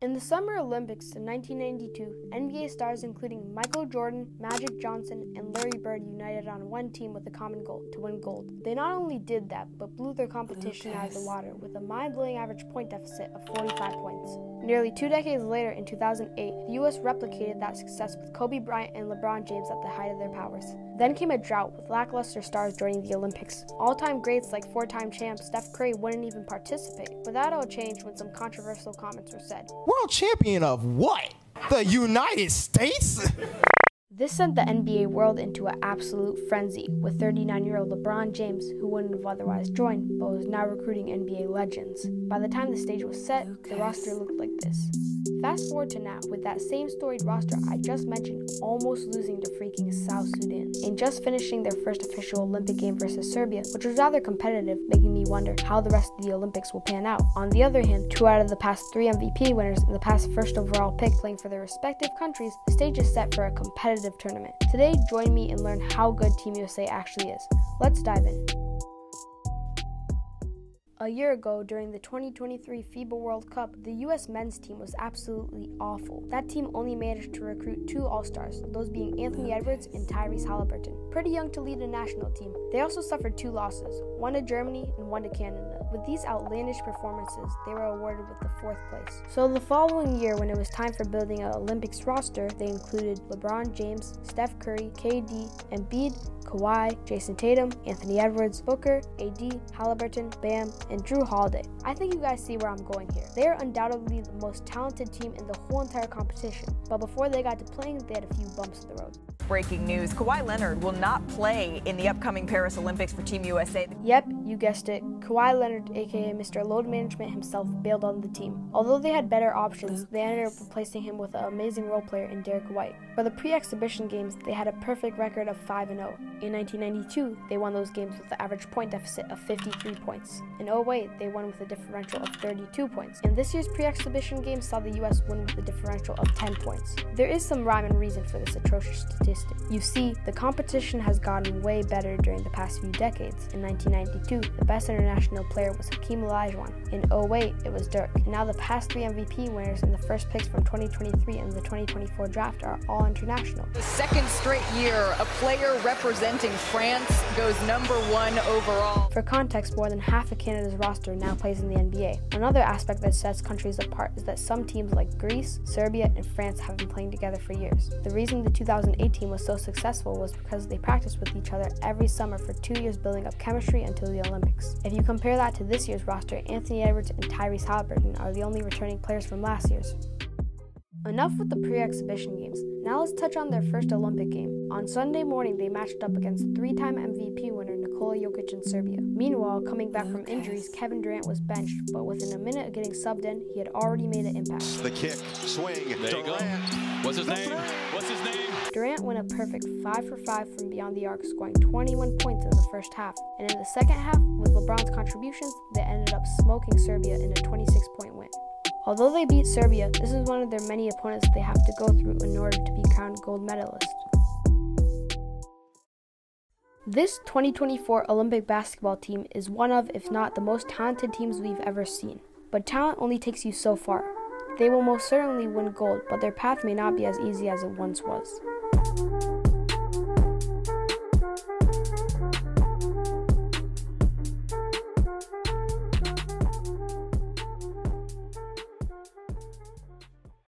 In the Summer Olympics in 1992, NBA stars including Michael Jordan, Magic Johnson, and Larry Bird united on one team with a common goal: to win gold. They not only did that, but blew their competition out of the water with a mind-blowing average point deficit of 45 points. Nearly 2 decades later, in 2008, the U.S. replicated that success with Kobe Bryant and Lebron James at the height of their powers. Then came a drought with lackluster stars joining the Olympics. All-time greats like 4-time champ Steph Curry wouldn't even participate. But that all changed when some controversial comments were said. World champion of what? The United States? This sent the NBA world into an absolute frenzy, with 39-year-old Lebron James, who wouldn't have otherwise joined, but was now recruiting NBA legends. By the time the stage was set, the roster looked like this. Fast forward to now, with that same storied roster I just mentioned almost losing to freaking South Sudan, and just finishing their first official Olympic game versus Serbia, which was rather competitive, making me wonder how the rest of the Olympics will pan out. On the other hand, 2 out of the past 3 MVP winners and the past first overall pick playing for their respective countries, the stage is set for a competitive tournament. Today, join me and learn how good Team USA actually is. Let's dive in. A year ago, during the 2023 FIBA World Cup, the U.S. men's team was absolutely awful. That team only managed to recruit 2 All-Stars, those being Anthony Edwards and Tyrese Halliburton. Pretty young to lead a national team. They also suffered 2 losses, one to Germany and one to Canada. With these outlandish performances, they were awarded with the 4th place. So the following year, when it was time for building an Olympics roster, they included LeBron James, Steph Curry, KD, Embiid, Kawhi, Jason Tatum, Anthony Edwards, Booker, AD, Halliburton, Bam, and Drew Holiday. I think you guys see where I'm going here. They are undoubtedly the most talented team in the whole entire competition, but before they got to playing, they had a few bumps in the road. Breaking news, Kawhi Leonard will not play in the upcoming Paris Olympics for Team USA. Yep, you guessed it. Kawhi Leonard, aka Mr. Load Management himself, bailed on the team. Although they had better options, they ended up replacing him with an amazing role player in Derek White. For the pre-exhibition games, they had a perfect record of 5-0. In 1992, they won those games with an average point deficit of 53 points. In 08, they won with a differential of 32 points. And this year's pre-exhibition games saw the US win with a differential of 10 points. There is some rhyme and reason for this atrocious statistic. You see, the competition has gotten way better during the past few decades. In 1992, the best international player was Hakeem Olajuwon. In 08, it was Dirk. And now the past 3 MVP winners and the first picks from 2023 and the 2024 draft are all international. The second straight year, a player representing France goes #1 overall. For context, more than half of Canada's roster now plays in the NBA. Another aspect that sets countries apart is that some teams like Greece, Serbia, and France have been playing together for years. The reason the 2008 team was so successful was because they practiced with each other every summer for 2 years, building up chemistry until the Olympics. If you compare that to this year's roster, Anthony Edwards and Tyrese Halliburton are the only returning players from last year's. Enough with the pre-exhibition games. Now let's touch on their first Olympic game. On Sunday morning, they matched up against 3-time MVP winner Nikola Jokic in Serbia. Meanwhile, coming back from injuries, Kevin Durant was benched, but within a minute of getting subbed in, he had already made an impact. The kick, swing, there you go. What's his name? What's his name? Durant went a perfect 5 for 5 from beyond the arc, scoring 21 points in the first half. And in the second half, with LeBron's contributions, they ended up smoking Serbia in a 26-point win. Although they beat Serbia, this is one of their many opponents they have to go through in order to be crowned gold medalist. This 2024 Olympic basketball team is one of, if not the most talented teams we've ever seen. But talent only takes you so far. They will most certainly win gold, but their path may not be as easy as it once was.